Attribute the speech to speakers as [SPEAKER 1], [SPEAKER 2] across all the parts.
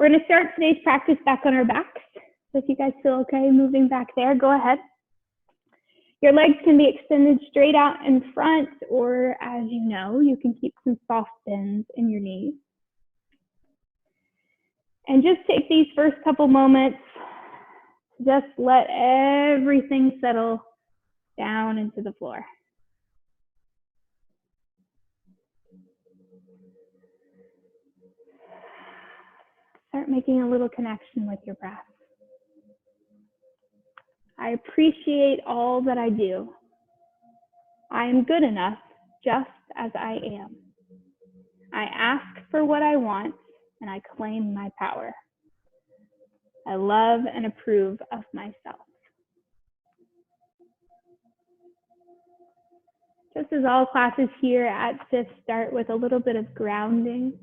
[SPEAKER 1] We're going to start today's practice back on our backs. So if you guys feel okay moving back there, go ahead. Your legs can be extended straight out in front, or as you know, you can keep some soft bends in your knees. And just take these first couple moments, just let everything settle down into the floor. Start making a little connection with your breath. I appreciate all that I do. I am good enough just as I am. I ask for what I want and I claim my power. I love and approve of myself. Just as all classes here at SIF start with a little bit of grounding,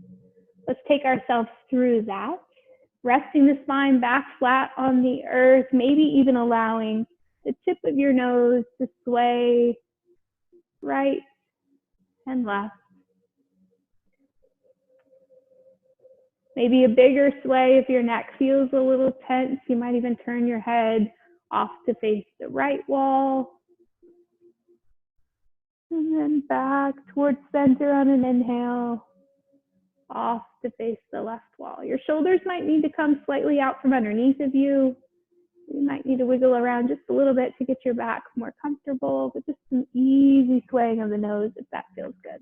[SPEAKER 1] let's take ourselves through that. Resting the spine back flat on the earth, maybe even allowing the tip of your nose to sway right and left. Maybe a bigger sway if your neck feels a little tense. You might even turn your head off to face the right wall. And then back towards center on an inhale. Off to face the left wall. Your shoulders might need to come slightly out from underneath of you. You might need to wiggle around just a little bit to get your back more comfortable, but just some easy swaying of the nose if that feels good.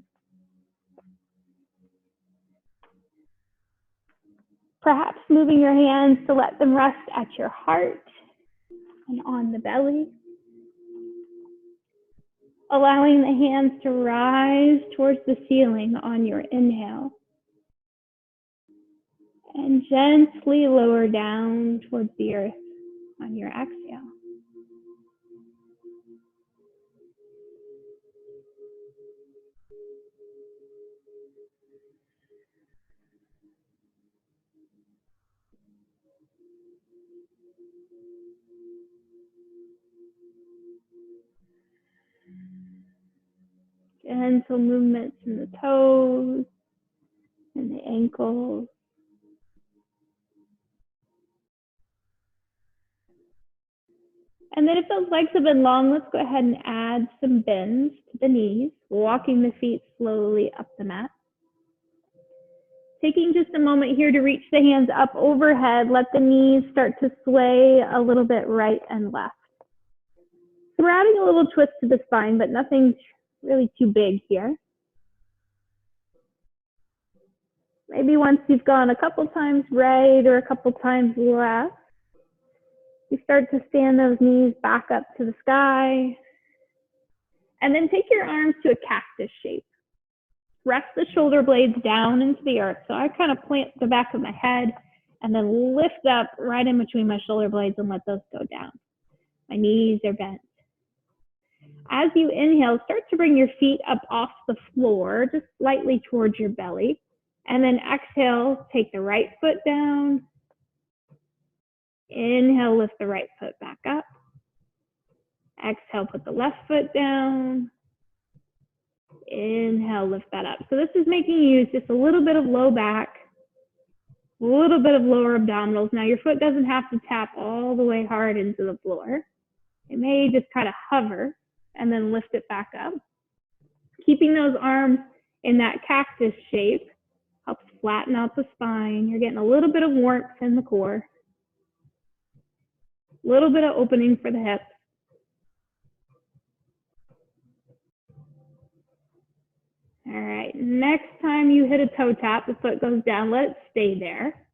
[SPEAKER 1] Perhaps moving your hands to let them rest at your heart and on the belly. Allowing the hands to rise towards the ceiling on your inhale. And gently lower down towards the earth on your exhale. Gentle movements in the toes and the ankles. And then if those legs have been long, let's go ahead and add some bends to the knees, walking the feet slowly up the mat. Taking just a moment here to reach the hands up overhead, let the knees start to sway a little bit right and left. So we're adding a little twist to the spine, but nothing really too big here. Maybe once you've gone a couple times right or a couple times left, you start to stand those knees back up to the sky. And then take your arms to a cactus shape. Rest the shoulder blades down into the earth. So I kind of plant the back of my head and then lift up right in between my shoulder blades and let those go down. My knees are bent. As you inhale, start to bring your feet up off the floor, just slightly towards your belly. And then exhale, take the right foot down. Inhale, lift the right foot back up. Exhale, put the left foot down. Inhale, lift that up. So this is making you use just a little bit of low back, a little bit of lower abdominals. Now your foot doesn't have to tap all the way hard into the floor. It may just kind of hover and then lift it back up. Keeping those arms in that cactus shape helps flatten out the spine. You're getting a little bit of warmth in the core. A little bit of opening for the hips. All right, next time you hit a toe tap, the foot goes down, let it stay there.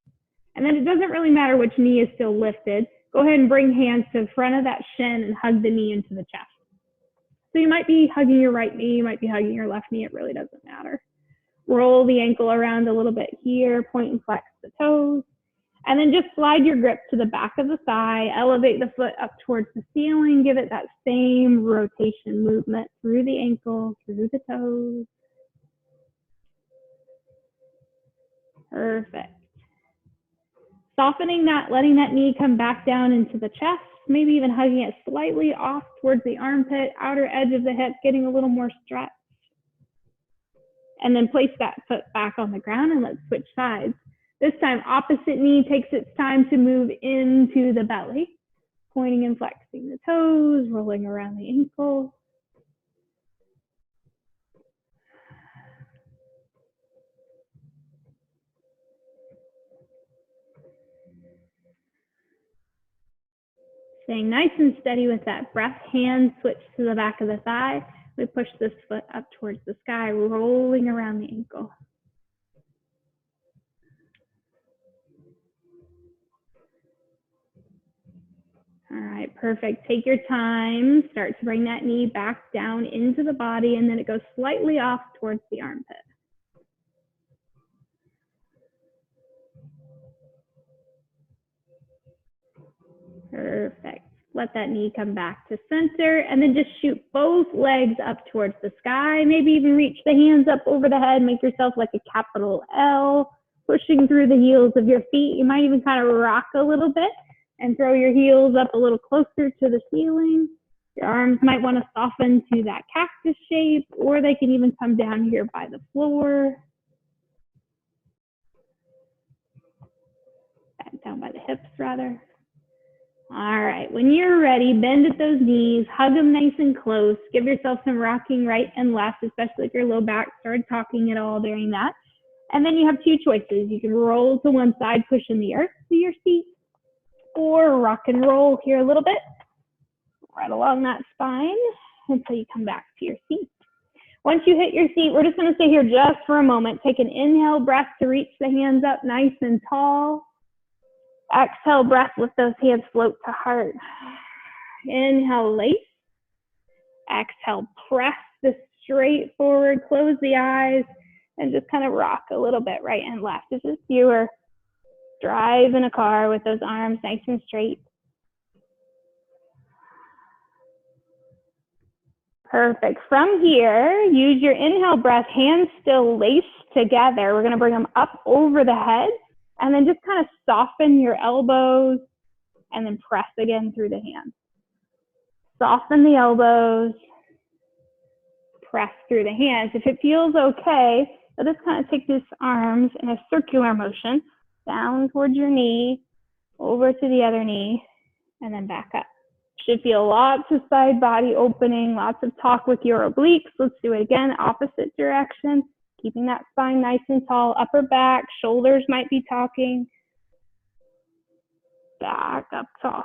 [SPEAKER 1] And then it doesn't really matter which knee is still lifted. Go ahead and bring hands to the front of that shin and hug the knee into the chest. So you might be hugging your right knee, you might be hugging your left knee, it really doesn't matter. Roll the ankle around a little bit here, point and flex the toes. And then just slide your grip to the back of the thigh, elevate the foot up towards the ceiling, give it that same rotation movement through the ankle, through the toes. Perfect. Softening that, letting that knee come back down into the chest, maybe even hugging it slightly off towards the armpit, outer edge of the hip, getting a little more stretch. And then place that foot back on the ground and let's switch sides. This time, opposite knee takes its time to move into the belly, pointing and flexing the toes, rolling around the ankle. Staying nice and steady with that breath. Hands switch to the back of the thigh. We push this foot up towards the sky, rolling around the ankle. All right, perfect. Take your time. Start to bring that knee back down into the body, and then it goes slightly off towards the armpit. Perfect. Let that knee come back to center, and then just shoot both legs up towards the sky. Maybe even reach the hands up over the head. Make yourself like a capital L, pushing through the heels of your feet. You might even kind of rock a little bit and throw your heels up a little closer to the ceiling. Your arms might want to soften to that cactus shape, or they can even come down here by the floor. Back down by the hips, rather. All right, when you're ready, bend at those knees, hug them nice and close. Give yourself some rocking right and left, especially if your low back started talking at all during that. And then you have two choices. You can roll to one side, pushing the earth to your seat, or rock and roll here a little bit, right along that spine until you come back to your seat. Once you hit your seat, we're just going to stay here just for a moment. Take an inhale breath to reach the hands up nice and tall. Exhale breath, let those hands float to heart. Inhale, lace. Exhale, press the straight forward, close the eyes, and just kind of rock a little bit right and left. This is fewer. Drive in a car with those arms nice and straight. Perfect. From here, use your inhale breath, hands still laced together. We're going to bring them up over the head, and then just kind of soften your elbows and then press again through the hands. Soften the elbows, press through the hands. If it feels okay, so just kind of take these arms in a circular motion down towards your knee, over to the other knee, and then back up. Should feel lots of side body opening, lots of talk with your obliques. Let's do it again, opposite direction. Keeping that spine nice and tall, upper back, shoulders might be talking. Back up tall.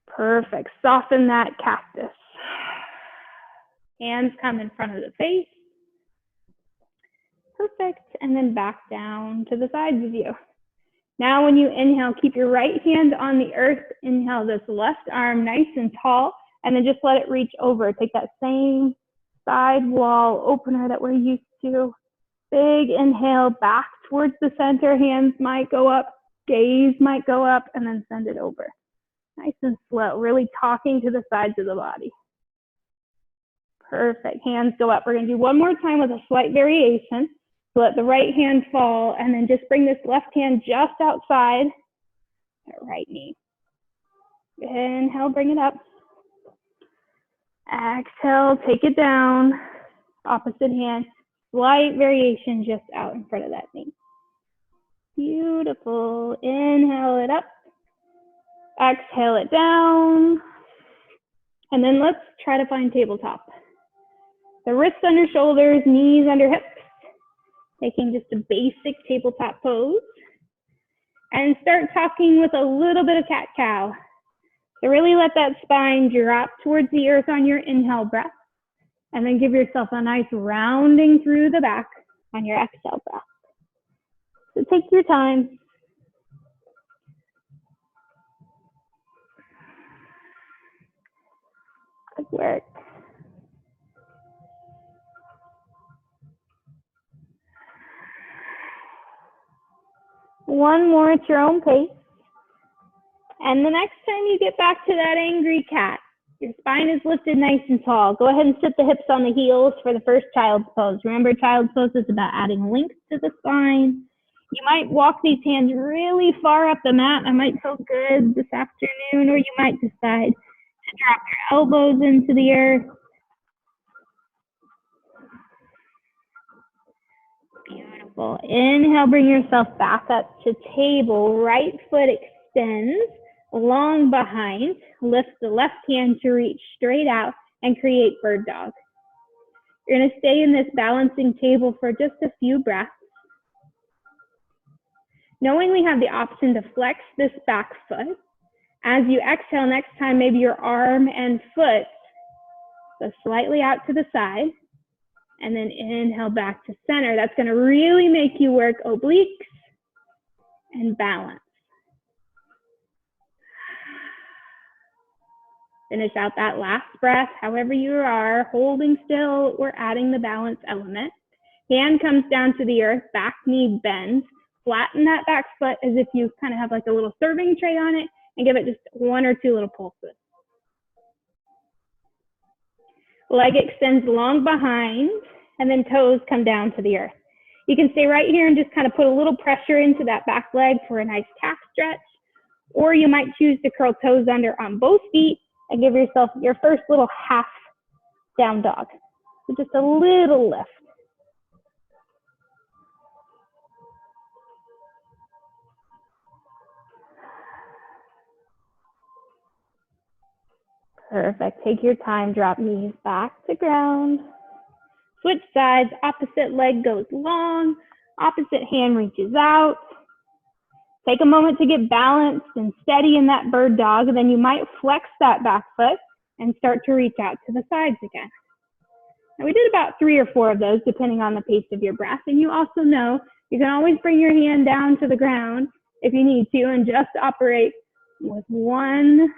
[SPEAKER 1] Perfect. Soften that cactus. Hands come in front of the face. Perfect. And then back down to the sides of you. Now when you inhale, keep your right hand on the earth. Inhale this left arm nice and tall, and then just let it reach over. Take that same side wall opener that we're used to. Big inhale back towards the center. Hands might go up, gaze might go up, and then send it over. Nice and slow, really talking to the sides of the body. Perfect. Hands go up. We're going to do one more time with a slight variation. Let the right hand fall, and then just bring this left hand just outside that right knee. Inhale, bring it up. Exhale, take it down. Opposite hand. Slight variation just out in front of that knee. Beautiful. Inhale it up. Exhale it down. And then let's try to find tabletop. The wrists under shoulders, knees under hips. Taking just a basic tabletop pose. And start talking with a little bit of cat-cow. So really let that spine drop towards the earth on your inhale breath. And then give yourself a nice rounding through the back on your exhale breath. So take your time. Good work. One more at your own pace. And the next time you get back to that angry cat, your spine is lifted nice and tall. Go ahead and sit the hips on the heels for the first child's pose. Remember, child's pose is about adding length to the spine. You might walk these hands really far up the mat. That might feel good this afternoon, or you might decide to drop your elbows into the earth. Beautiful. Beautiful. Inhale, bring yourself back up to table. Right foot extends long behind. Lift the left hand to reach straight out and create bird dog. You're going to stay in this balancing table for just a few breaths. Knowing we have the option to flex this back foot. As you exhale next time, maybe your arm and foot go slightly out to the side. And then inhale back to center. That's going to really make you work obliques and balance. Finish out that last breath, however you are, holding still or adding the balance element. Hand comes down to the earth, back knee bends. Flatten that back foot as if you kind of have like a little serving tray on it and give it just 1 or 2 little pulses. Leg extends long behind and then toes come down to the earth. You can stay right here and just kind of put a little pressure into that back leg for a nice calf stretch, or you might choose to curl toes under on both feet and give yourself your first little half down dog. So just a little lift. Perfect. Take your time, drop knees back to ground. Switch sides, opposite leg goes long, opposite hand reaches out. Take a moment to get balanced and steady in that bird dog, and then you might flex that back foot and start to reach out to the sides again. Now we did about 3 or 4 of those depending on the pace of your breath, and you also know you can always bring your hand down to the ground if you need to and just operate with one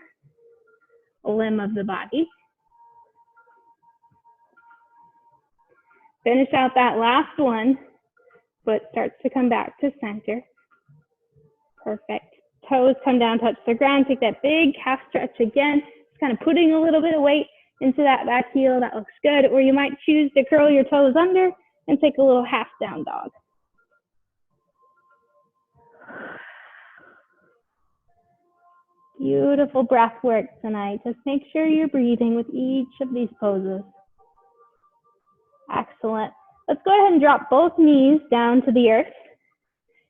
[SPEAKER 1] limb of the body. Finish out that last one. Foot starts to come back to center. Perfect. Toes come down, touch the ground. Take that big calf stretch again. Just kind of putting a little bit of weight into that back heel. That looks good. Or you might choose to curl your toes under and take a little half down dog. Beautiful breath work tonight. Just make sure you're breathing with each of these poses. Excellent. Let's go ahead and drop both knees down to the earth.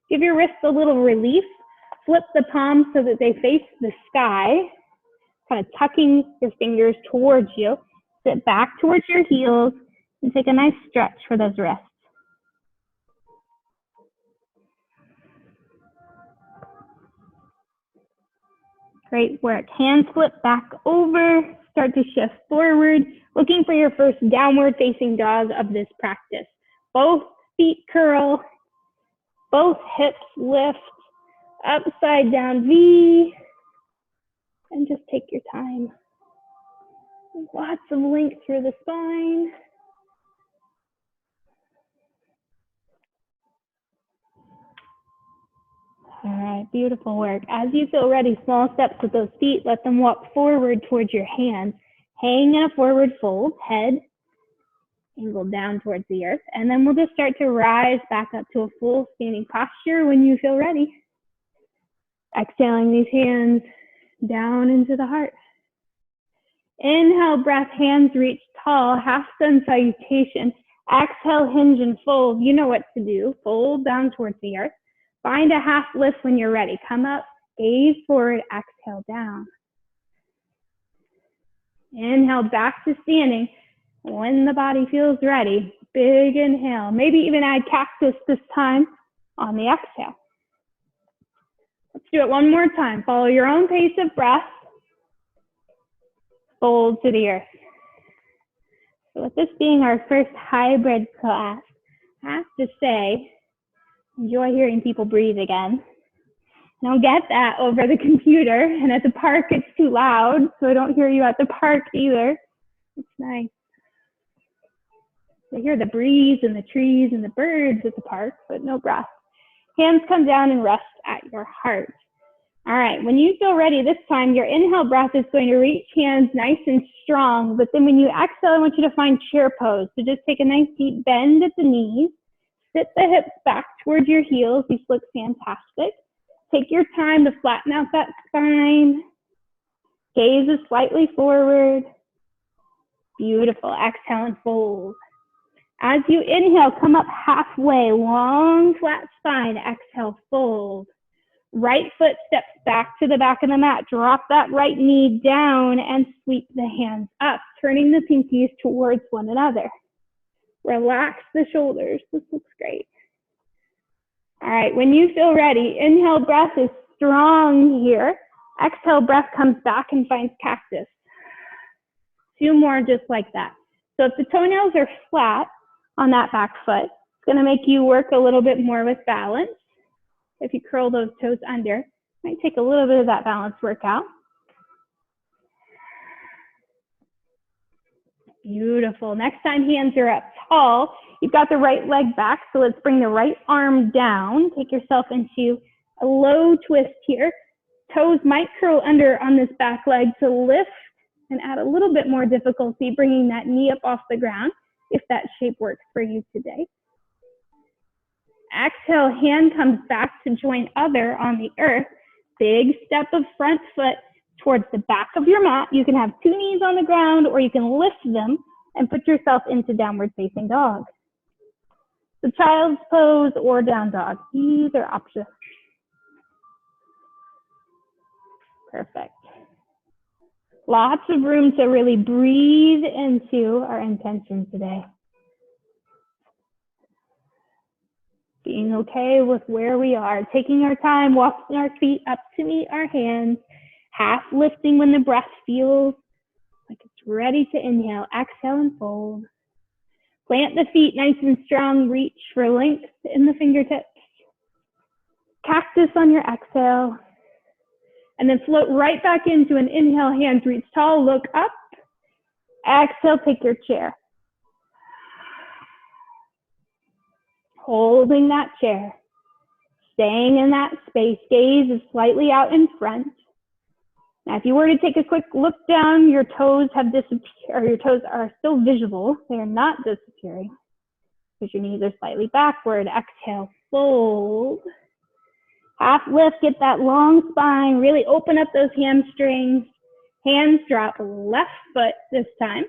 [SPEAKER 1] Give your wrists a little relief. Flip the palms so that they face the sky, kind of tucking your fingers towards you. Sit back towards your heels and take a nice stretch for those wrists. Great work. Hands flip back over, start to shift forward, looking for your first downward facing dog of this practice. Both feet curl, both hips lift, upside down V, and just take your time. Lots of length through the spine. All right, beautiful work. As you feel ready, small steps with those feet, let them walk forward towards your hands. Hang in a forward fold, head angled down towards the earth, and then we'll just start to rise back up to a full standing posture when you feel ready. Exhaling these hands down into the heart. Inhale, breath, hands reach tall, half sun salutation. Exhale, hinge and fold. You know what to do. Fold down towards the earth. Find a half lift when you're ready. Come up, gaze forward, exhale down. Inhale, back to standing. When the body feels ready, big inhale. Maybe even add cactus this time on the exhale. Let's do it one more time. Follow your own pace of breath. Fold to the earth. So with this being our first hybrid class, I have to say, enjoy hearing people breathe again. I don't get that over the computer, and at the park it's too loud, so I don't hear you at the park either. It's nice. I hear the breeze and the trees and the birds at the park, but no breath. Hands come down and rest at your heart. All right, when you feel ready this time, your inhale breath is going to reach hands nice and strong, but then when you exhale, I want you to find chair pose. So just take a nice deep bend at the knees. Sit the hips back towards your heels. These look fantastic. Take your time to flatten out that spine. Gaze is slightly forward. Beautiful. Exhale and fold. As you inhale, come up halfway, long flat spine. Exhale, fold. Right foot steps back to the back of the mat. Drop that right knee down and sweep the hands up, turning the pinkies towards one another. Relax the shoulders. This looks great. All right, when you feel ready, inhale, breath is strong here. Exhale, breath comes back and finds cactus. 2 more just like that. So if the toenails are flat on that back foot, it's going to make you work a little bit more with balance. If you curl those toes under, it might take a little bit of that balance workout. Beautiful. Next time hands are up tall, you've got the right leg back, so let's bring the right arm down. Take yourself into a low twist here. Toes might curl under on this back leg to lift and add a little bit more difficulty bringing that knee up off the ground if that shape works for you today. Exhale, hand comes back to join other on the earth. Big step of front foot towards the back of your mat. You can have 2 knees on the ground or you can lift them and put yourself into downward facing dog. The child's pose or down dog, either option. Perfect. Lots of room to really breathe into our intention today. Being okay with where we are, taking our time, walking our feet up to meet our hands, half lifting when the breath feels like it's ready to inhale. Exhale and fold. Plant the feet nice and strong. Reach for length in the fingertips. Cactus on your exhale. And then float right back into an inhale, hands reach tall, look up. Exhale, take your chair. Holding that chair, staying in that space, gaze is slightly out in front. Now, if you were to take a quick look down, your toes have disappeared, or your toes are still visible. They are not disappearing because your knees are slightly backward. Exhale, fold. Half lift, get that long spine, really open up those hamstrings. Hands drop, left foot this time,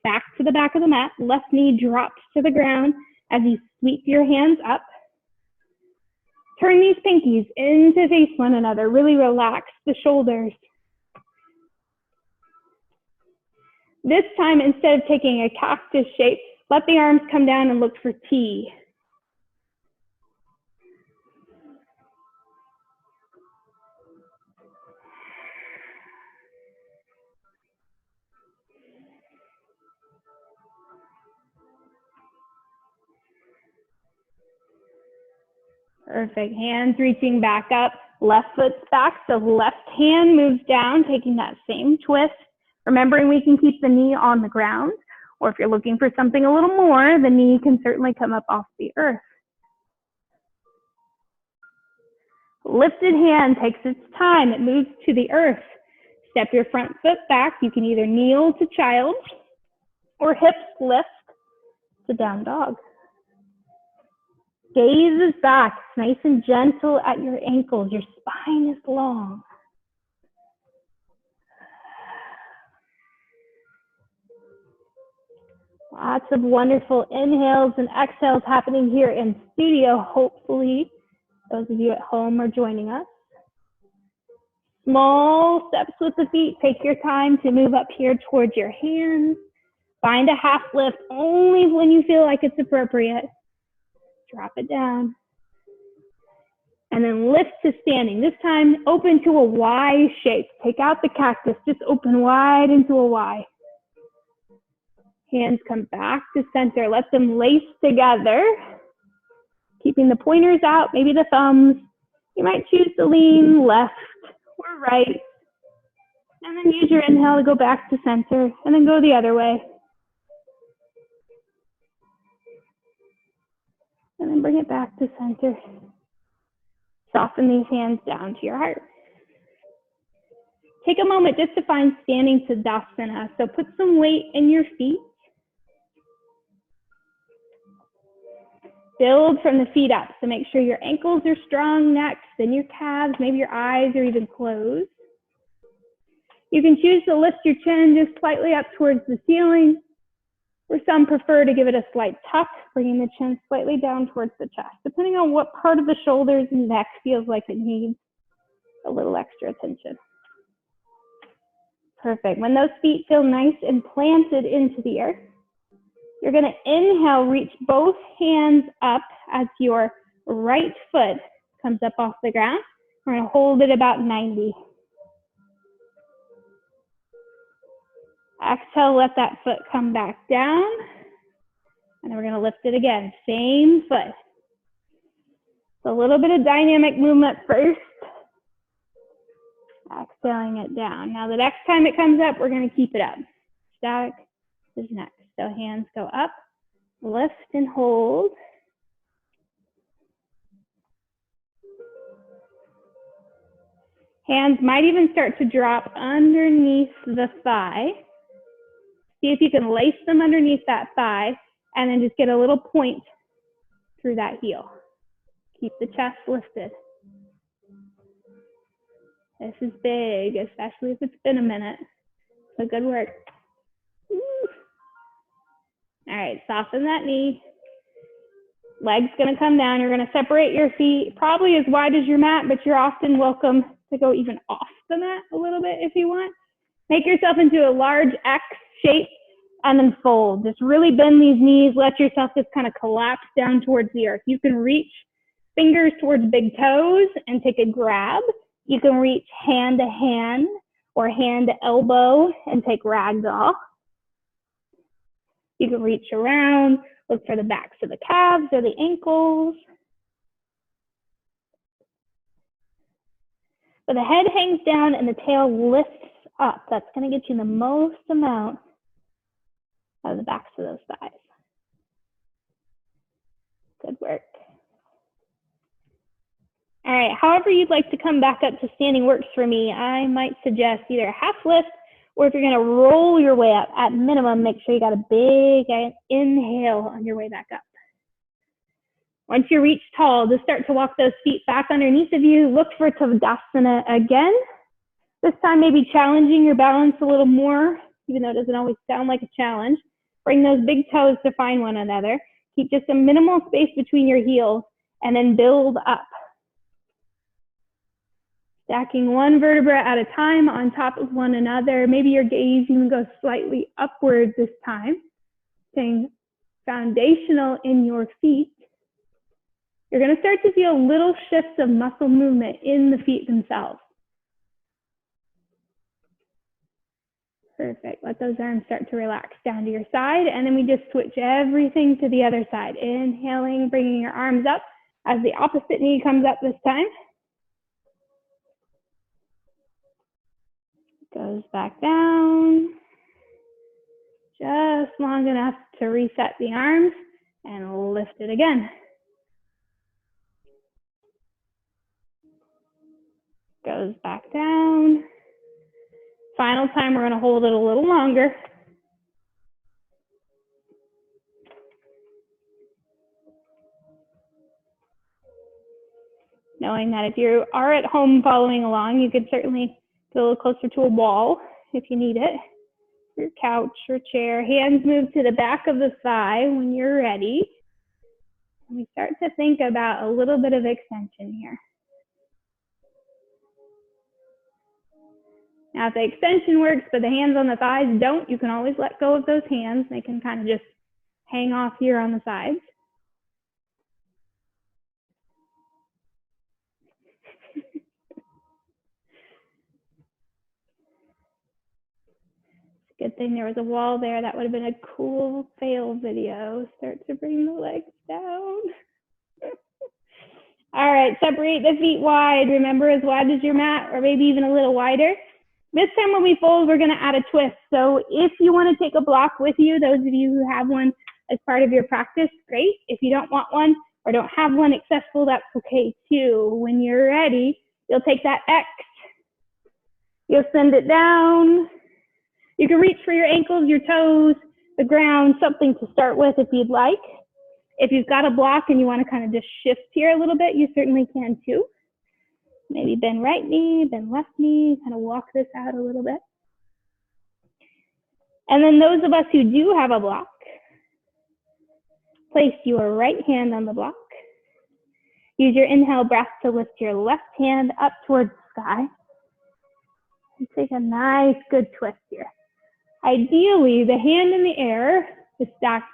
[SPEAKER 1] back to the back of the mat. Left knee drops to the ground as you sweep your hands up. Turn these pinkies in to face one another. Really relax the shoulders. This time, instead of taking a cactus shape, let the arms come down and look for T. Perfect. Hands reaching back up. Left foot's back, so left hand moves down, taking that same twist. Remembering we can keep the knee on the ground, or if you're looking for something a little more, the knee can certainly come up off the earth. Lifted hand takes its time. It moves to the earth. Step your front foot back. You can either kneel to child or hips lift to down dog. Gaze is back. It's nice and gentle at your ankles. Your spine is long. Lots of wonderful inhales and exhales happening here in studio. Hopefully, those of you at home are joining us. Small steps with the feet. Take your time to move up here towards your hands. Find a half lift only when you feel like it's appropriate. Drop it down. And then lift to standing. This time, open to a Y shape. Take out the cactus. Just open wide into a Y. Hands come back to center. Let them lace together. Keeping the pointers out, maybe the thumbs. You might choose to lean left or right. And then use your inhale to go back to center. And then go the other way. And then bring it back to center. Soften these hands down to your heart. Take a moment just to find standing Tadasana. So put some weight in your feet. Build from the feet up. So make sure your ankles are strong next, then your calves, maybe your eyes are even closed. You can choose to lift your chin just slightly up towards the ceiling, or some prefer to give it a slight tuck, bringing the chin slightly down towards the chest, depending on what part of the shoulders and neck feels like it needs a little extra attention. Perfect. When those feet feel nice and planted into the earth, you're going to inhale, reach both hands up as your right foot comes up off the ground. We're going to hold it about 90. Exhale, let that foot come back down. And then we're going to lift it again. Same foot. So a little bit of dynamic movement first. Exhaling it down. Now the next time it comes up, we're going to keep it up. Static is next. So hands go up, lift and hold. Hands might even start to drop underneath the thigh. See if you can lace them underneath that thigh and then just get a little point through that heel. Keep the chest lifted. This is big, especially if it's been a minute. So good work. All right, soften that knee. Legs gonna come down. You're gonna separate your feet probably as wide as your mat, but you're often welcome to go even off the mat a little bit if you want. Make yourself into a large X shape and then fold. Just really bend these knees. Let yourself just kind of collapse down towards the earth. You can reach fingers towards big toes and take a grab. You can reach hand to hand or hand to elbow and take ragdoll. You can reach around, look for the backs of the calves or the ankles. So the head hangs down and the tail lifts up. That's going to get you the most amount of the backs of those thighs. Good work. All right, however you'd like to come back up to standing works for me. I might suggest either a half lift, or if you're going to roll your way up, at minimum, make sure you got a big inhale on your way back up. Once you reach tall, just start to walk those feet back underneath of you. Look for Tadasana again. This time maybe challenging your balance a little more, even though it doesn't always sound like a challenge. Bring those big toes to find one another. Keep just a minimal space between your heels and then build up. Stacking one vertebra at a time on top of one another. Maybe your gaze even goes slightly upward this time. Staying foundational in your feet. You're going to start to feel little shifts of muscle movement in the feet themselves. Perfect. Let those arms start to relax down to your side. And then we just switch everything to the other side. Inhaling, bringing your arms up as the opposite knee comes up this time. Goes back down. Just long enough to reset the arms and lift it again. Goes back down. Final time, we're going to hold it a little longer. Knowing that if you are at home following along, you could certainly get a little closer to a wall if you need it. Your couch or chair. Hands move to the back of the thigh when you're ready. And we start to think about a little bit of extension here. Now, if the extension works, but the hands on the thighs don't, you can always let go of those hands. They can kind of just hang off here on the sides. Good thing there was a wall there. That would have been a cool fail video. Start to bring the legs down. All right, separate the feet wide. Remember, as wide as your mat, or maybe even a little wider. This time when we fold, we're going to add a twist. So if you want to take a block with you, those of you who have one as part of your practice, great. If you don't want one or don't have one accessible, that's okay too. When you're ready, you'll take that X. You'll send it down. You can reach for your ankles, your toes, the ground, something to start with if you'd like. If you've got a block and you want to kind of just shift here a little bit, you certainly can too. Maybe bend right knee, bend left knee, kind of walk this out a little bit. And then those of us who do have a block, Place your right hand on the block. Use your inhale breath to lift your left hand up towards the sky. And take a nice, good twist here. Ideally, the hand in the air is stacked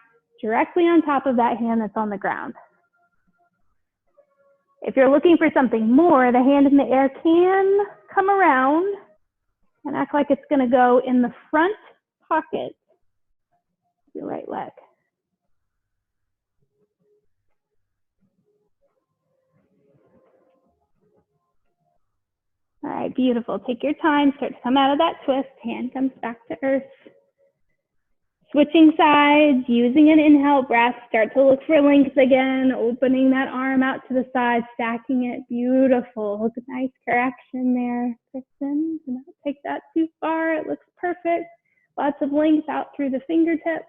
[SPEAKER 1] directly on top of that hand that's on the ground. If you're looking for something more, the hand in the air can come around and act like it's going to go in the front pocket of your right leg. All right, beautiful. Take your time, start to come out of that twist. Hand comes back to earth. Switching sides, using an inhale breath, start to look for links again, opening that arm out to the side, stacking it. Beautiful. Look at nice correction there, Kristen. Do not take that too far. It looks perfect. Lots of links out through the fingertips.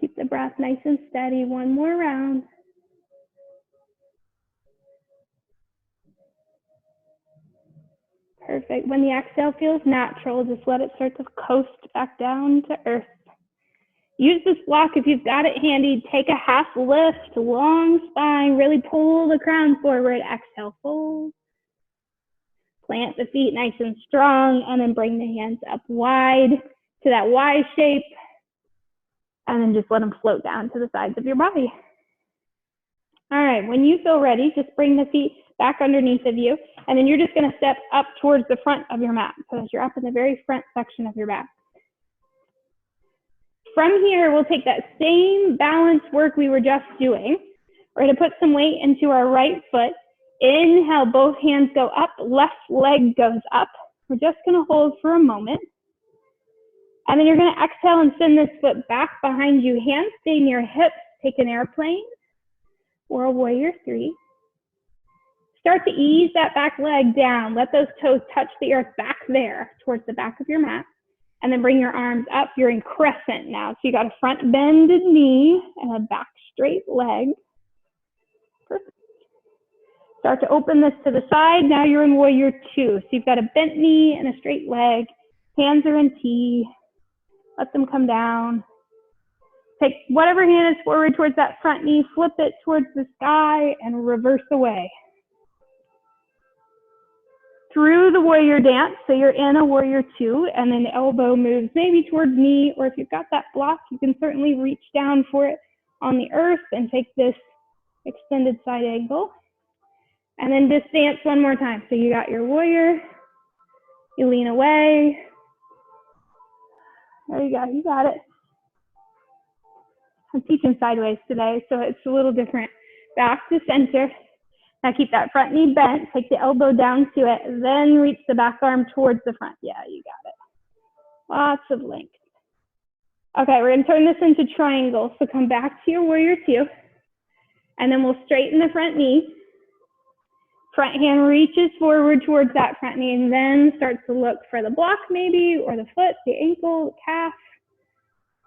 [SPEAKER 1] Keep the breath nice and steady. One more round. Perfect. When the exhale feels natural, just let it start to coast back down to earth. Use this block if you've got it handy. Take a half lift, long spine, really pull the crown forward. Exhale, fold. Plant the feet nice and strong, and then bring the hands up wide to that Y shape. And then just let them float down to the sides of your body. All right, when you feel ready, just bring the feet back underneath of you, and then you're just gonna step up towards the front of your mat, because you're up in the very front section of your back. From here, we'll take that same balance work we were just doing. We're gonna put some weight into our right foot. Inhale, both hands go up, left leg goes up. We're just gonna hold for a moment. And then you're gonna exhale and send this foot back behind you. Hands stay near hips, take an airplane or a warrior three. Start to ease that back leg down. Let those toes touch the earth back there towards the back of your mat. And then bring your arms up. You're in crescent now. So you got a front bended knee and a back straight leg. Perfect. Start to open this to the side. Now you're in warrior two. So you've got a bent knee and a straight leg. Hands are in T. Let them come down. Take whatever hand is forward towards that front knee, flip it towards the sky, and reverse away. Through the warrior dance, so you're in a warrior two, and then the elbow moves maybe towards knee, or if you've got that block, you can certainly reach down for it on the earth and take this extended side angle. And then just dance one more time. So you got your warrior, you lean away. There you go, you got it. I'm teaching sideways today, so it's a little different. Back to center. Now keep that front knee bent, take the elbow down to it, then reach the back arm towards the front. Yeah, you got it. Lots of length. Okay, we're gonna turn this into triangle. So come back to your warrior two, and then we'll straighten the front knee. Front hand reaches forward towards that front knee, and then starts to look for the block maybe, or the foot, the ankle, the calf.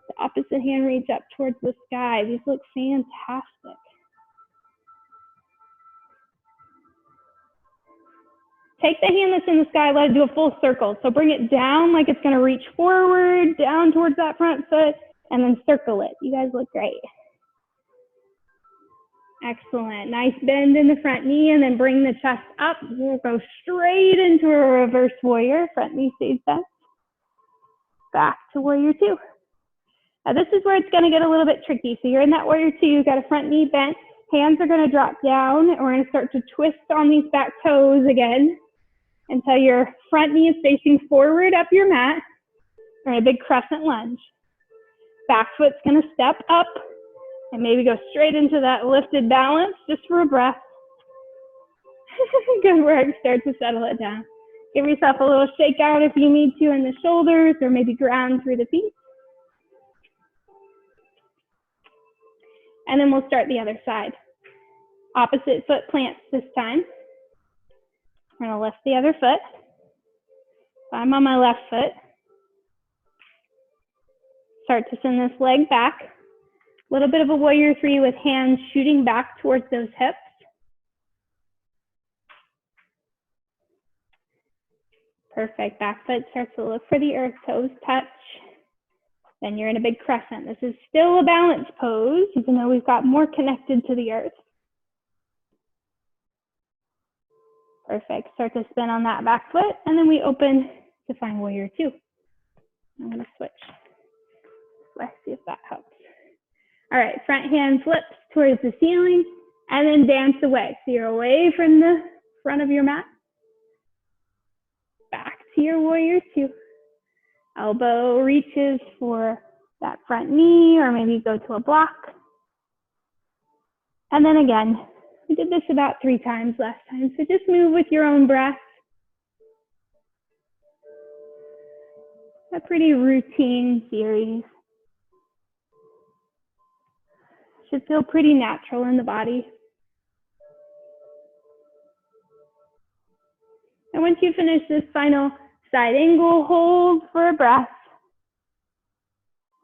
[SPEAKER 1] The opposite hand reach up towards the sky. These look fantastic. Take the hand that's in the sky, let it do a full circle. So bring it down like it's gonna reach forward, down towards that front foot, and then circle it. You guys look great. Excellent, nice bend in the front knee, and then bring the chest up. We'll go straight into a reverse warrior. Front knee stays bent. Back to warrior two. Now this is where it's gonna get a little bit tricky. So you're in that warrior two, you've got a front knee bent. Hands are gonna drop down, and we're gonna start to twist on these back toes again until your front knee is facing forward up your mat, or a big crescent lunge. Back foot's gonna step up and maybe go straight into that lifted balance just for a breath. Good work, start to settle it down. Give yourself a little shake out if you need to in the shoulders, or maybe ground through the feet. And then we'll start the other side. Opposite foot plants this time. I'm gonna lift the other foot. I'm on my left foot. Start to send this leg back. A little bit of a warrior three with hands shooting back towards those hips. Perfect. Back foot starts to look for the earth, toes touch. Then you're in a big crescent. This is still a balance pose, even though we've got more connected to the earth. Perfect. Start to spin on that back foot, and then we open to Fine Warrior 2. I'm going to switch. Let's see if that helps. All right, front hand flips towards the ceiling, and then dance away. So you're away from the front of your mat. Back to your Warrior 2. Elbow reaches for that front knee, or maybe go to a block. And then again, we did this about 3 times last time, so just move with your own breath. A pretty routine series. Should feel pretty natural in the body. And once you finish this final side angle, hold for a breath.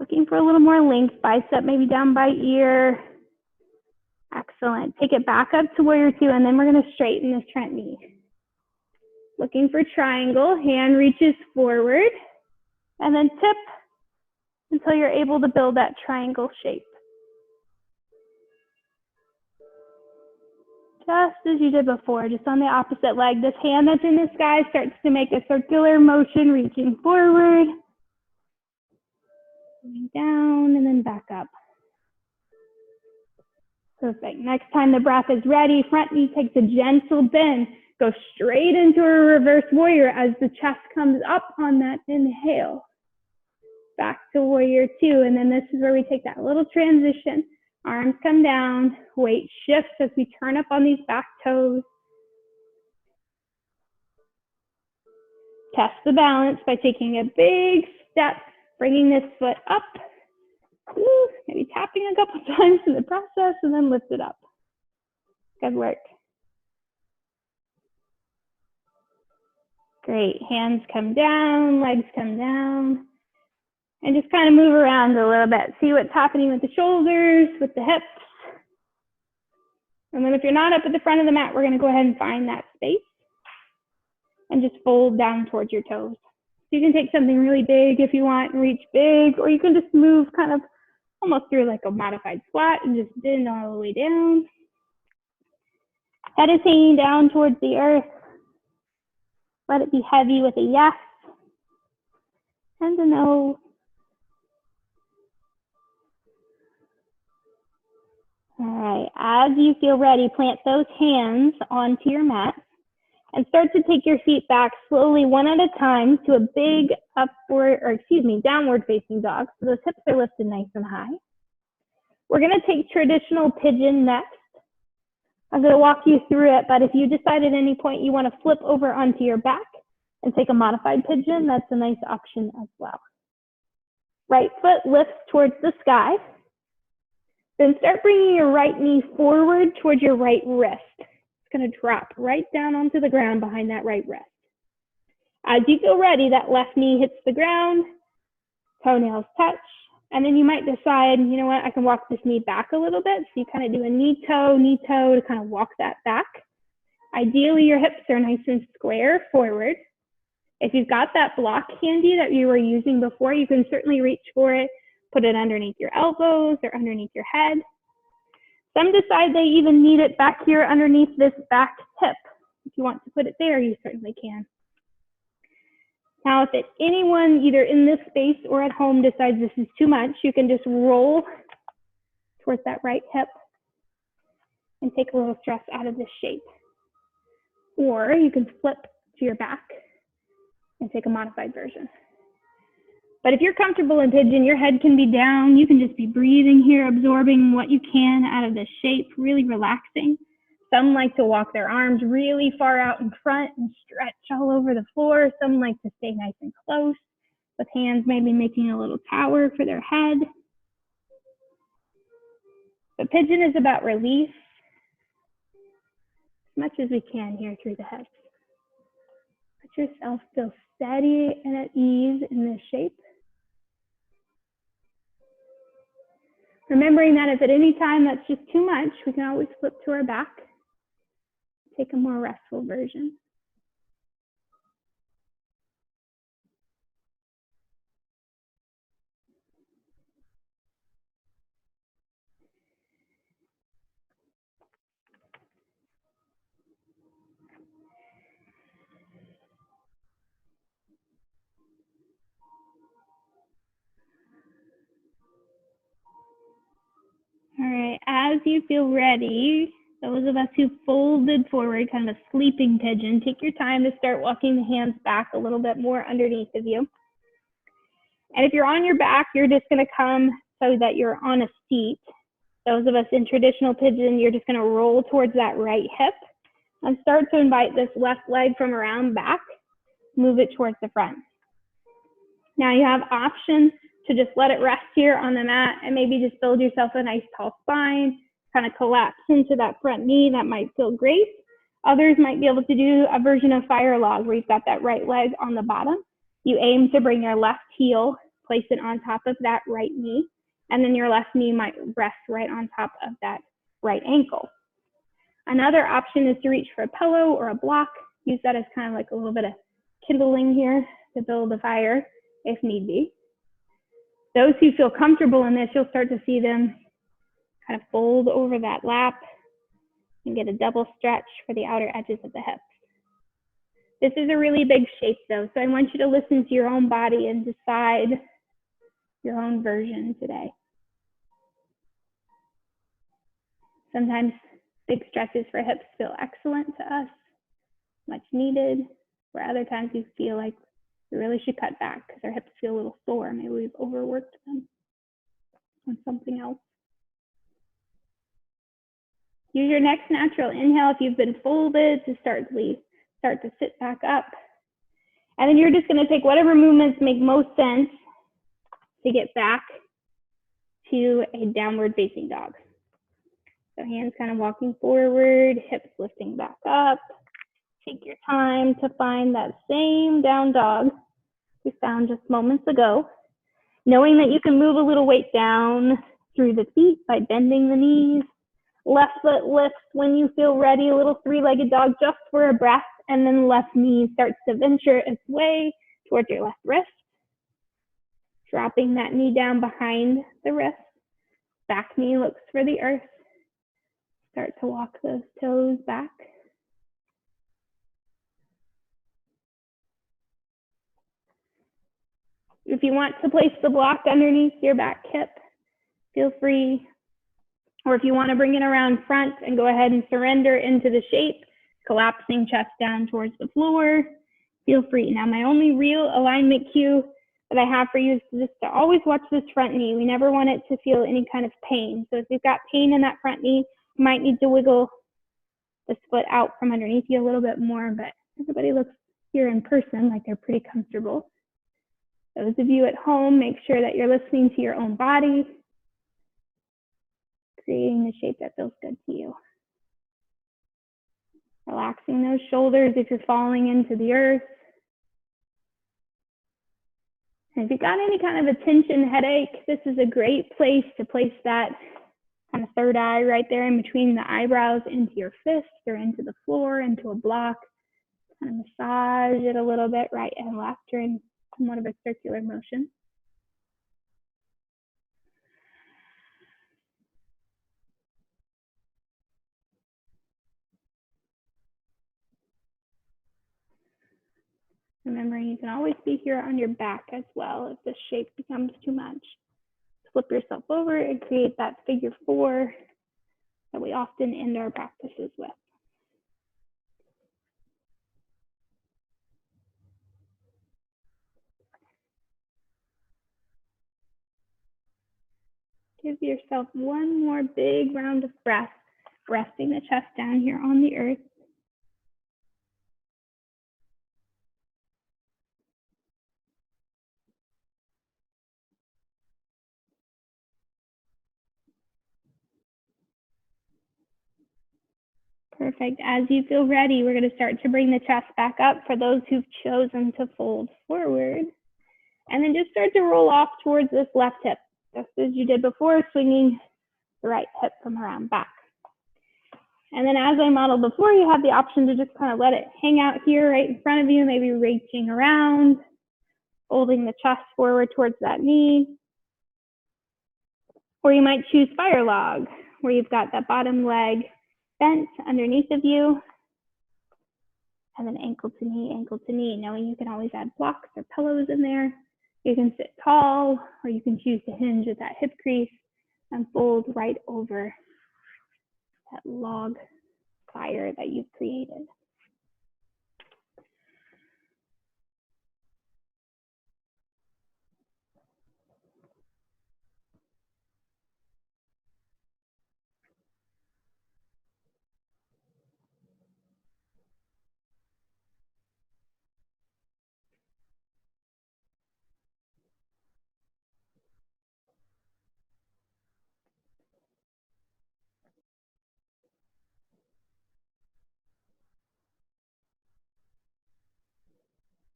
[SPEAKER 1] Looking for a little more length, bicep maybe down by ear. Excellent. Take it back up to Warrior 2, and then we're going to straighten this front knee. Looking for triangle, hand reaches forward, and then tip until you're able to build that triangle shape. Just as you did before, just on the opposite leg. This hand that's in the sky starts to make a circular motion, reaching forward, going down, and then back up. Perfect. Next time the breath is ready, front knee takes a gentle bend. Go straight into a reverse warrior as the chest comes up on that inhale. Back to Warrior 2, and then this is where we take that little transition. Arms come down, weight shifts as we turn up on these back toes. Test the balance by taking a big step, bringing this foot up. Ooh, maybe tapping a couple times in the process, and then lift it up. Good work. Great. Hands come down, legs come down. And just kind of move around a little bit. See what's happening with the shoulders, with the hips. And then if you're not up at the front of the mat, we're going to go ahead and find that space. And just fold down towards your toes. So you can take something really big if you want and reach big, or you can just move kind of almost through like a modified squat and just bend all the way down. Head is hanging down towards the earth. Let it be heavy with a yes and a no. All right, as you feel ready, plant those hands onto your mat and start to take your feet back slowly, one at a time, to a big downward facing dog. So those hips are lifted nice and high. We're gonna take traditional pigeon next. I'm gonna walk you through it, but if you decide at any point you wanna flip over onto your back and take a modified pigeon, that's a nice option as well. Right foot lifts towards the sky. Then start bringing your right knee forward towards your right wrist. It's going to drop right down onto the ground behind that right wrist. As you feel ready, that left knee hits the ground, toenails touch, and then you might decide, you know what, I can walk this knee back a little bit. So you kind of do a knee toe to kind of walk that back. Ideally, your hips are nice and square forward. If you've got that block handy that you were using before, you can certainly reach for it. Put it underneath your elbows or underneath your head. Some decide they even need it back here underneath this back hip. If you want to put it there, you certainly can. Now, if anyone either in this space or at home decides this is too much, you can just roll towards that right hip and take a little stress out of this shape. Or you can flip to your back and take a modified version. But if you're comfortable in pigeon, your head can be down. You can just be breathing here, absorbing what you can out of this shape, really relaxing. Some like to walk their arms really far out in front and stretch all over the floor. Some like to stay nice and close, with hands maybe making a little tower for their head. But pigeon is about release as much as we can here through the head. Let yourself feel steady and at ease in this shape. Remembering that if at any time that's just too much, we can always flip to our back, take a more restful version. All right, as you feel ready, those of us who folded forward, kind of a sleeping pigeon, take your time to start walking the hands back a little bit more underneath of you. And if you're on your back, you're just going to come so that you're on a seat. Those of us in traditional pigeon, you're just going to roll towards that right hip and start to invite this left leg from around back, move it towards the front. Now you have options to just let it rest here on the mat and maybe just build yourself a nice tall spine, kind of collapse into that front knee. That might feel great. Others might be able to do a version of fire log where you've got that right leg on the bottom. You aim to bring your left heel, place it on top of that right knee, and then your left knee might rest right on top of that right ankle. Another option is to reach for a pillow or a block. Use that as kind of like a little bit of kindling here to build a fire if need be. Those who feel comfortable in this, you'll start to see them kind of fold over that lap and get a double stretch for the outer edges of the hips. This is a really big shape though, so I want you to listen to your own body and decide your own version today. Sometimes big stretches for hips feel excellent to us, much needed, where other times you feel like we really should cut back because our hips feel a little sore. Maybe we've overworked them on something else. Use your next natural inhale if you've been folded to start to sit back up. And then you're just going to take whatever movements make most sense to get back to a downward facing dog. So hands kind of walking forward, hips lifting back up. Take your time to find that same down dog we found just moments ago, knowing that you can move a little weight down through the feet by bending the knees. Left foot lifts when you feel ready, a little three-legged dog just for a breath, and then left knee starts to venture its way towards your left wrist. Dropping that knee down behind the wrist. Back knee looks for the earth. Start to walk those toes back. If you want to place the block underneath your back hip, feel free. Or if you want to bring it around front and go ahead and surrender into the shape, collapsing chest down towards the floor, feel free. Now, my only real alignment cue that I have for you is just to always watch this front knee. We never want it to feel any kind of pain. So if you've got pain in that front knee, you might need to wiggle this foot out from underneath you a little bit more, but everybody looks here in person like they're pretty comfortable. Those of you at home, make sure that you're listening to your own body, creating the shape that feels good to you. Relaxing those shoulders if you're falling into the earth. And if you've got any kind of a tension headache, this is a great place to place that kind of third eye right there in between the eyebrows into your fist or into the floor, into a block. Kind of massage it a little bit right and left during somewhat of a circular motion. Remembering you can always be here on your back as well if this shape becomes too much. Flip yourself over and create that figure 4 that we often end our practices with. Give yourself one more big round of breath, resting the chest down here on the earth. Perfect. As you feel ready, we're going to start to bring the chest back up for those who've chosen to fold forward. And then just start to roll off towards this left hip, just as you did before, swinging the right hip from around back. And then as I modeled before, you have the option to just kind of let it hang out here right in front of you, maybe reaching around, folding the chest forward towards that knee. Or you might choose fire log, where you've got that bottom leg bent underneath of you, and then ankle to knee, knowing you can always add blocks or pillows in there. You can sit tall, or you can choose to hinge at that hip crease. and fold right over that log fire that you've created.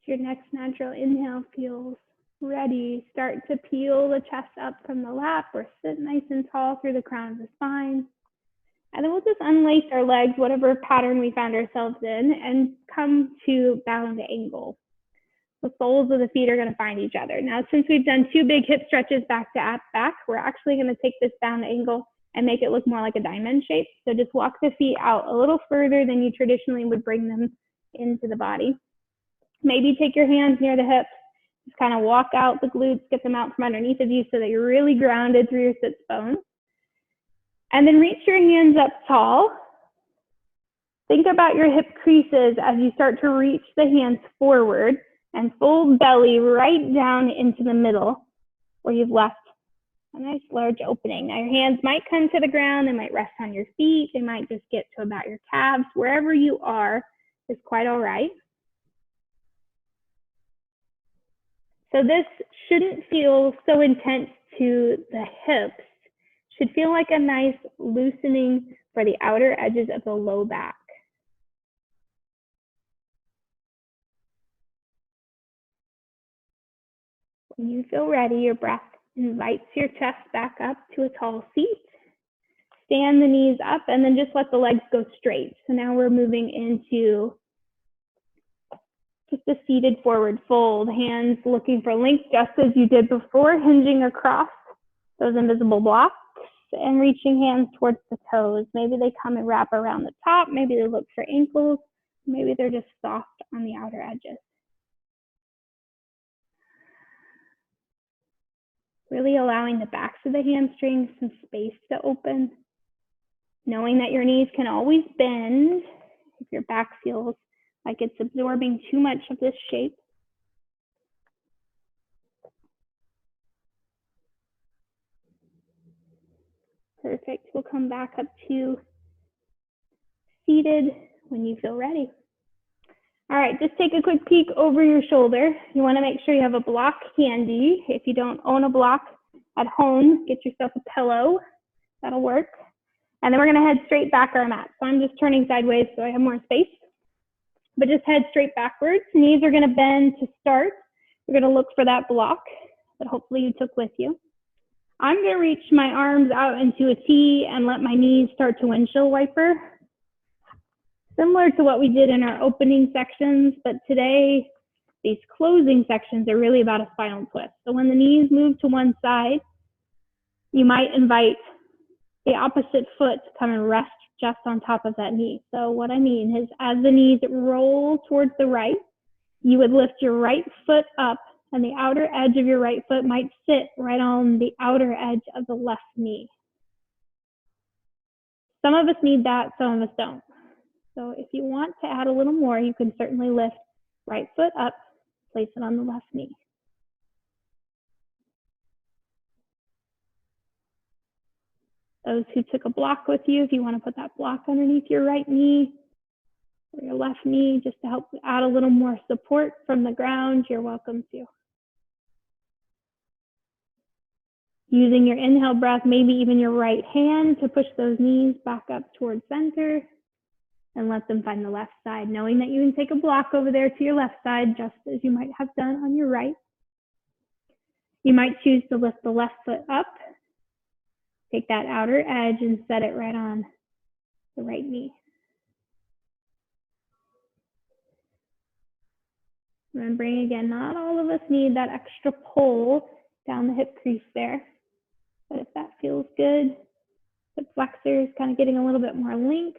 [SPEAKER 1] Your next natural inhale feels ready, start to peel the chest up from the lap or sit nice and tall through the crown of the spine. And then we'll just unlace our legs, whatever pattern we found ourselves in, and come to bound angle. The soles of the feet are going to find each other. Now, since we've done 2 big hip stretches back to back, we're actually going to take this bound angle and make it look more like a diamond shape. So just walk the feet out a little further than you traditionally would bring them into the body. Maybe take your hands near the hips, just kind of walk out the glutes, get them out from underneath of you so that you're really grounded through your sits bones. And then reach your hands up tall. Think about your hip creases as you start to reach the hands forward and fold belly right down into the middle where you've left a nice large opening. Now your hands might come to the ground, they might rest on your feet, they might just get to about your calves. Wherever you are is quite all right. So this shouldn't feel so intense to the hips. Should feel like a nice loosening for the outer edges of the low back. When you feel ready, your breath invites your chest back up to a tall seat. Stand the knees up and then just let the legs go straight. So now we're moving into just a seated forward fold, hands looking for length just as you did before, hinging across those invisible blocks and reaching hands towards the toes. Maybe they come and wrap around the top, maybe they look for ankles, maybe they're just soft on the outer edges. Really allowing the backs of the hamstrings some space to open, knowing that your knees can always bend if your back feels like it's absorbing too much of this shape. Perfect. We'll come back up to seated when you feel ready. All right, just take a quick peek over your shoulder. You want to make sure you have a block handy. If you don't own a block at home, get yourself a pillow. That'll work. And then we're going to head straight back our mat. So I'm just turning sideways so I have more space. But just head straight backwards. Knees are going to bend to start. You're going to look for that block that hopefully you took with you. I'm going to reach my arms out into a T and let my knees start to windshield wiper. Similar to what we did in our opening sections, but today these closing sections are really about a spinal twist. So when the knees move to one side, you might invite the opposite foot to come and rest just on top of that knee. So what I mean is as the knees roll towards the right, you would lift your right foot up and the outer edge of your right foot might sit right on the outer edge of the left knee. Some of us need that, some of us don't. So if you want to add a little more, you can certainly lift right foot up, place it on the left knee. Those who took a block with you, if you want to put that block underneath your right knee or your left knee, just to help add a little more support from the ground, you're welcome to. Using your inhale breath, maybe even your right hand to push those knees back up towards center and let them find the left side, knowing that you can take a block over there to your left side, just as you might have done on your right. You might choose to lift the left foot up, take that outer edge and set it right on the right knee. Remembering again, not all of us need that extra pull down the hip crease there. But if that feels good, hip flexors kind of getting a little bit more length.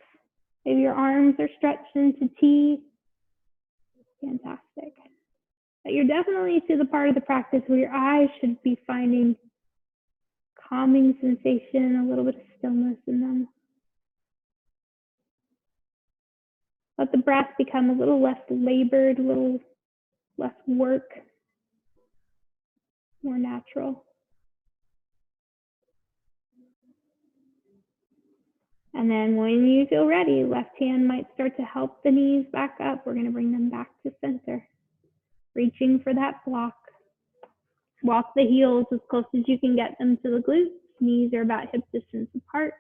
[SPEAKER 1] Maybe your arms are stretched into T. Fantastic. But you're definitely to the part of the practice where your eyes should be finding calming sensation, a little bit of stillness in them. Let the breath become a little less labored, a little less work, more natural. And then when you feel ready, left hand might start to help the knees back up. We're going to bring them back to center, reaching for that block. Walk the heels as close as you can get them to the glutes. Knees are about hip distance apart.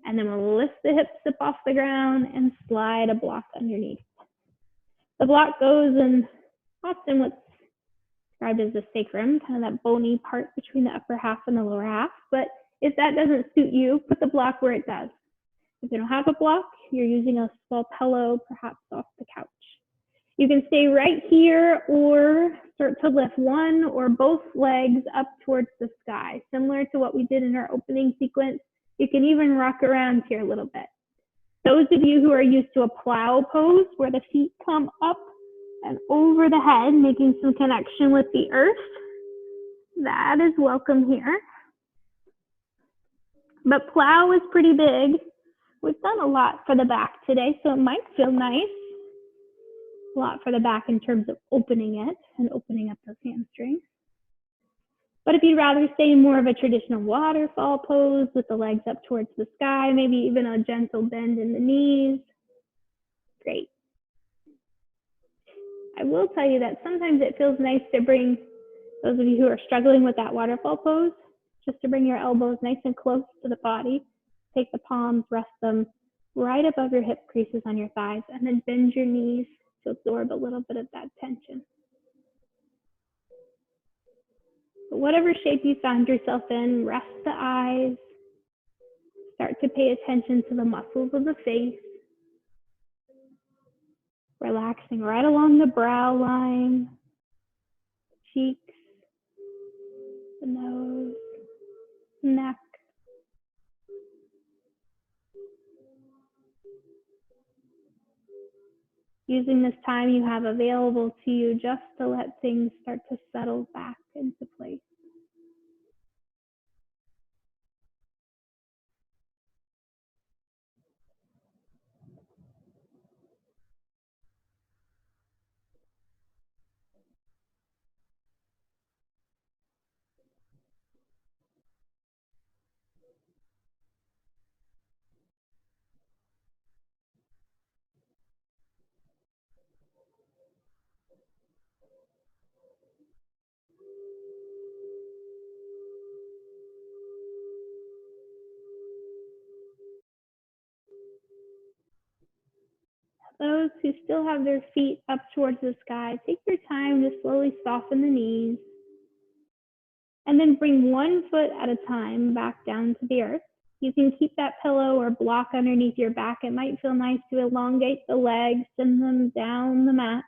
[SPEAKER 1] And then we'll lift the hips up off the ground and slide a block underneath. The block goes in often what's described as the sacrum, kind of that bony part between the upper half and the lower half. But if that doesn't suit you, put the block where it does. If you don't have a block, you're using a small pillow, perhaps off the couch. You can stay right here or start to lift one or both legs up towards the sky, similar to what we did in our opening sequence. You can even rock around here a little bit. Those of you who are used to a plow pose, where the feet come up and over the head, making some connection with the earth, that is welcome here. But plow is pretty big. We've done a lot for the back today, so it might feel nice. A lot for the back in terms of opening it and opening up those hamstrings. But if you'd rather stay in more of a traditional waterfall pose with the legs up towards the sky, maybe even a gentle bend in the knees, great. I will tell you that sometimes it feels nice to bring, those of you who are struggling with that waterfall pose, just to bring your elbows nice and close to the body. Take the palms, rest them right above your hip creases on your thighs, and then bend your knees to absorb a little bit of that tension. But whatever shape you found yourself in, rest the eyes. Start to pay attention to the muscles of the face. Relaxing right along the brow line, cheeks, the nose, neck. Using this time you have available to you just to let things start to settle back into place. Those who still have their feet up towards the sky, take your time to slowly soften the knees. And then bring one foot at a time back down to the earth. You can keep that pillow or block underneath your back. It might feel nice to elongate the legs, send them down the mat.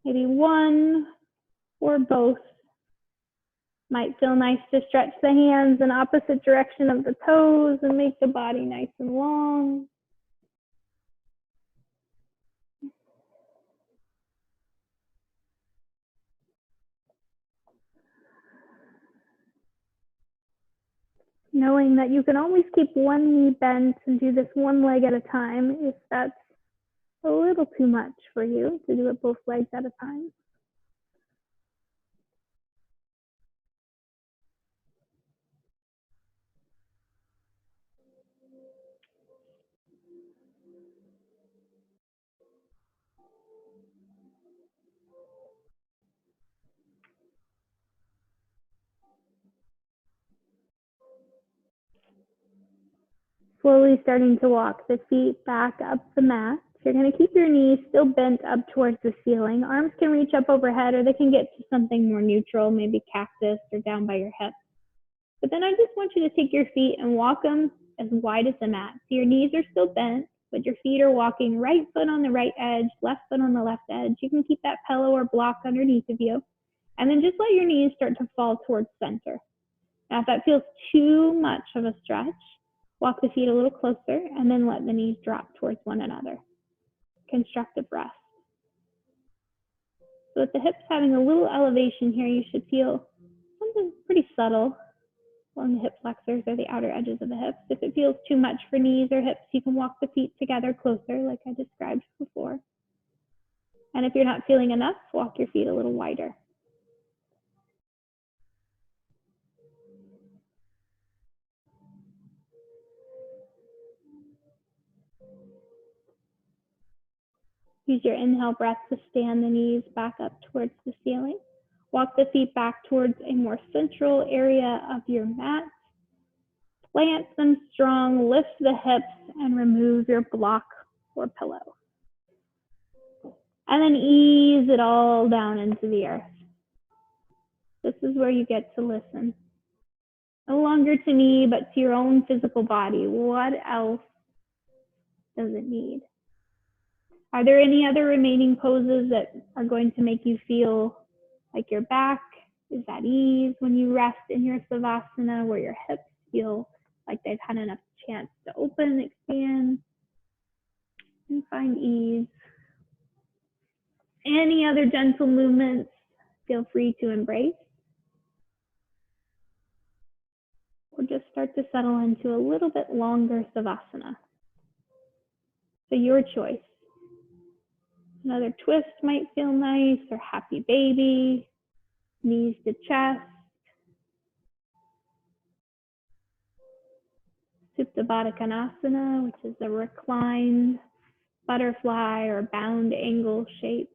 [SPEAKER 1] Maybe one or both. Might feel nice to stretch the hands in opposite direction of the toes and make the body nice and long. Knowing that you can always keep one knee bent and do this one leg at a time if that's a little too much for you to do it both legs at a time. Slowly starting to walk the feet back up the mat. You're going to keep your knees still bent up towards the ceiling. Arms can reach up overhead, or they can get to something more neutral, maybe cactus or down by your hip. But then I just want you to take your feet and walk them as wide as the mat. So your knees are still bent, but your feet are walking right foot on the right edge, left foot on the left edge. You can keep that pillow or block underneath of you. And then just let your knees start to fall towards center. Now, if that feels too much of a stretch, walk the feet a little closer and then let the knees drop towards one another. Constructive rest. So with the hips having a little elevation here, you should feel some is pretty subtle along the hip flexors or the outer edges of the hips. If it feels too much for knees or hips, you can walk the feet together closer, like I described before. And if you're not feeling enough, walk your feet a little wider. Use your inhale breath to stand the knees back up towards the ceiling. Walk the feet back towards a more central area of your mat. Plant them strong, lift the hips, and remove your block or pillow. And then ease it all down into the earth. This is where you get to listen. No longer to me, but to your own physical body. What else does it need? Are there any other remaining poses that are going to make you feel like your back is at ease when you rest in your Savasana, where your hips feel like they've had enough chance to open, expand, and find ease? Any other gentle movements, feel free to embrace. Or just start to settle into a little bit longer Savasana. So your choice. Another twist might feel nice, or happy baby, knees to chest, Supta Baddha Konasana, which is a reclined butterfly or bound angle shape.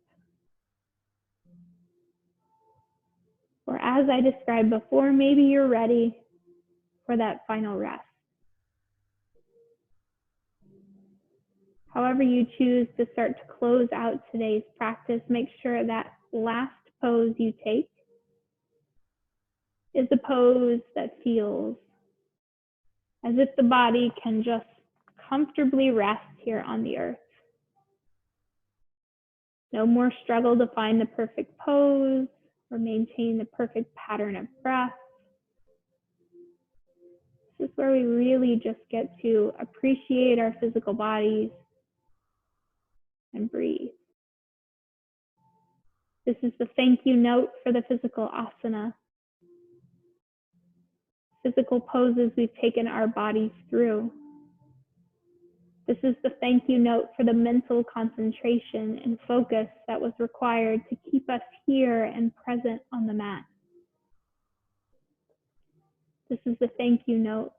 [SPEAKER 1] Or as I described before, maybe you're ready for that final rest. However you choose to start to close out today's practice, make sure that last pose you take is a pose that feels as if the body can just comfortably rest here on the earth. No more struggle to find the perfect pose or maintain the perfect pattern of breath. This is where we really just get to appreciate our physical bodies and breathe. This is the thank you note for the physical asana. Physical poses we've taken our bodies through. This is the thank you note for the mental concentration and focus that was required to keep us here and present on the mat. This is the thank you note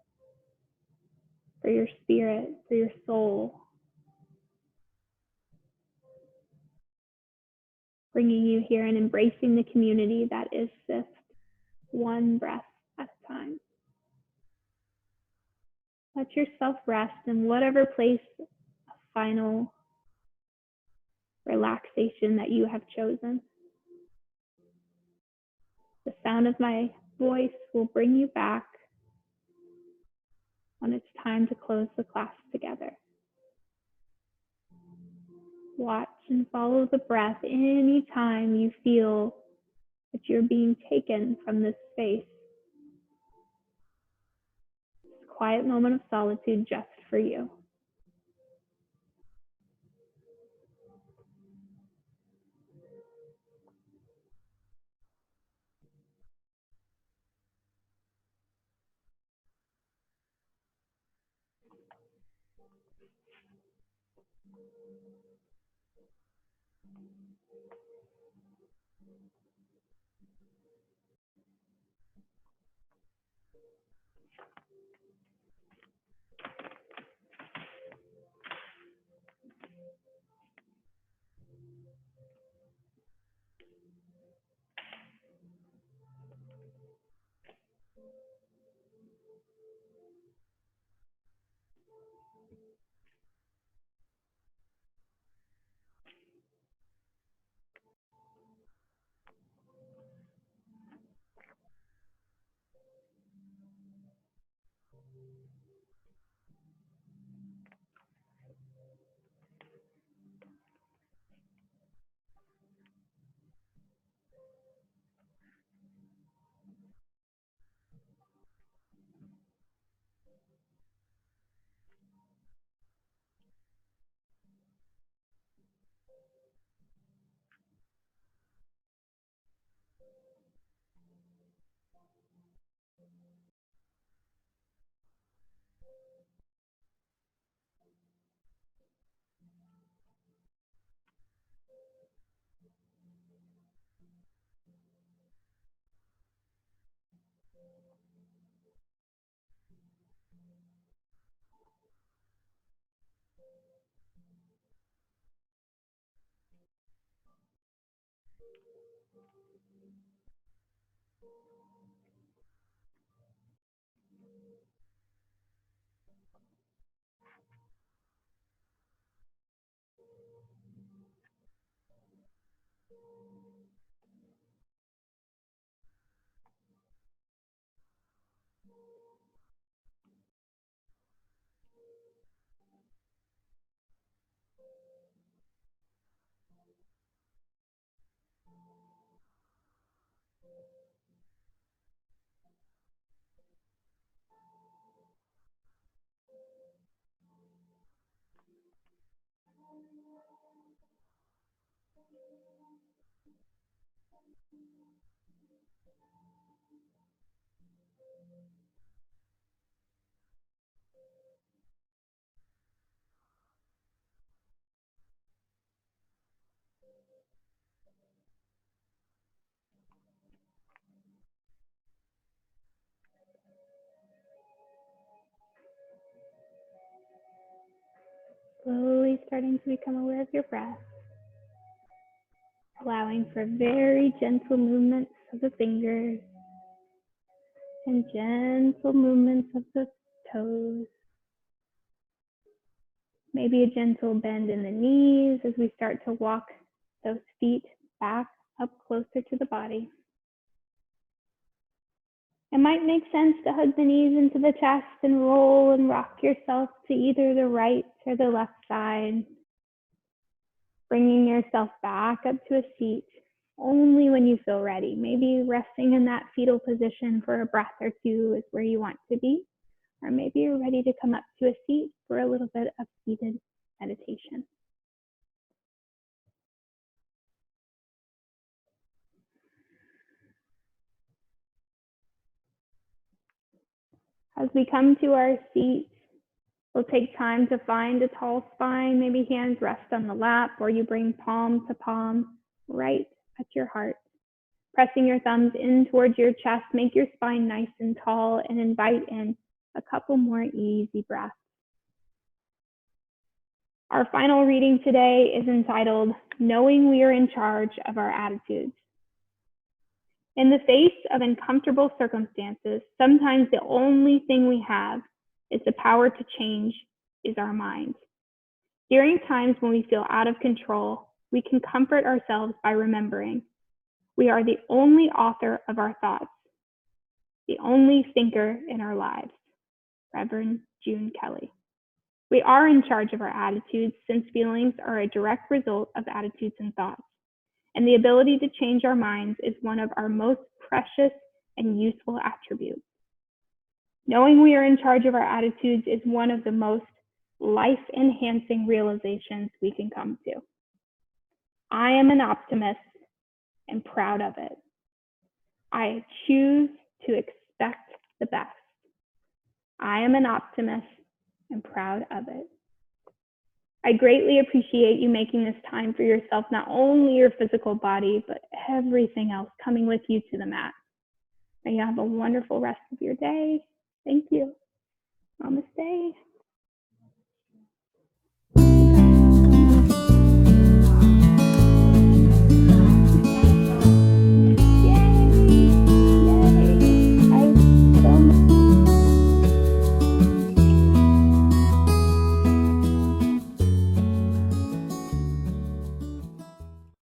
[SPEAKER 1] for your spirit, for your soul, bringing you here and embracing the community that is Sift, one breath at a time. Let yourself rest in whatever place of final relaxation that you have chosen. The sound of my voice will bring you back when it's time to close the class together. Watch and follow the breath anytime you feel that you're being taken from this space. This quiet moment of solitude just for you. Slowly starting to become aware of your breath, allowing for very gentle movements of the fingers and gentle movements of the toes. Maybe a gentle bend in the knees as we start to walk those feet back up closer to the body. It might make sense to hug the knees into the chest and roll and rock yourself to either the right or the left side, bringing yourself back up to a seat only when you feel ready. Maybe resting in that fetal position for a breath or two is where you want to be, or maybe you're ready to come up to a seat for a little bit of seated meditation. As we come to our seat, we'll take time to find a tall spine. Maybe hands rest on the lap, or you bring palm to palm right at your heart. Pressing your thumbs in towards your chest, make your spine nice and tall, and invite in a couple more easy breaths. Our final reading today is entitled, Knowing We Are in Charge of Our Attitudes. In the face of uncomfortable circumstances, sometimes the only thing we have is the power to change is our mind. During times when we feel out of control, we can comfort ourselves by remembering we are the only author of our thoughts, the only thinker in our lives. Reverend June Kelly. We are in charge of our attitudes since feelings are a direct result of attitudes and thoughts. And the ability to change our minds is one of our most precious and useful attributes. Knowing we are in charge of our attitudes is one of the most life-enhancing realizations we can come to. I am an optimist and proud of it. I choose to expect the best. I am an optimist and proud of it. I greatly appreciate you making this time for yourself, not only your physical body, but everything else coming with you to the mat. May you have a wonderful rest of your day. Thank you. Namaste.